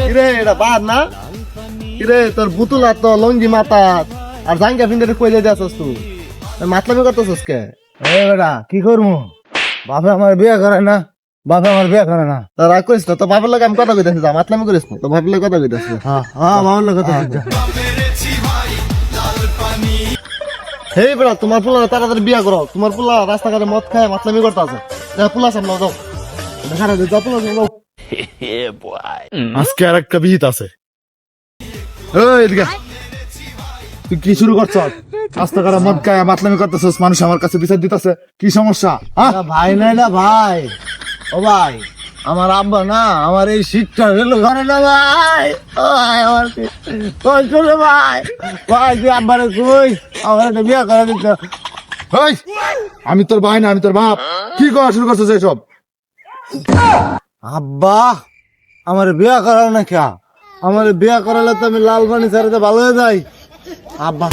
কিরে এটা বাদ না কিরে তোর বুতুল আর তো লঙ্গি মাথা আর জাঙ্গা ফিন্দারে কইলে যাচ্ছস তুই মাতলামি করতেছস কে? এ বেটা কি করবো, বাপে আমার বিয়ে করে না, বাপে আমার বিয়ে করে না। তা রাগ করিস না, তো বাপের লোক আমি কথা কইতেছি, যা মাতলামি করিস না, তো বাপের লোক কথা কইতেছি। হ্যাঁ হ্যাঁ বাবার লোক কথা হেই বেড়া, তোমার পোলা তাড়াতাড়ি বিয়া করো, তোমার পোলা রাস্তাঘাটে মদ খায় মাতলামি করতেছে। পোলা সামনে যাও, দেখা যাও পোলা যাও। আজকে আর একটা বিহিত আছে। এদিকে তুই কি শুরু করছ? রাস্তাঘাটে মদ খায় মাতলামি করতেছিস, মানুষ আমার কাছে বিচার দিতেছে, কি সমস্যা? ভাই নাই না ভাই, ও ভাই আমার আব্বা না আমার এই শীতটা গেল ঘরে না ভাই, ও ভাই আমার কই চলে ভাই, ভাই তুই আব্বারে কই আমার একটা বিয়ে করে দিতে। আমি তোর ভাই না, আমি তোর বাপ, কি করা শুরু করছিস এসব? আব্বা আমার বিয়ে করার না কে? আমার বিয়ে করালে তো আমি লাল পানি ছাড়াতে ভালো হয়ে যাই। আব্বা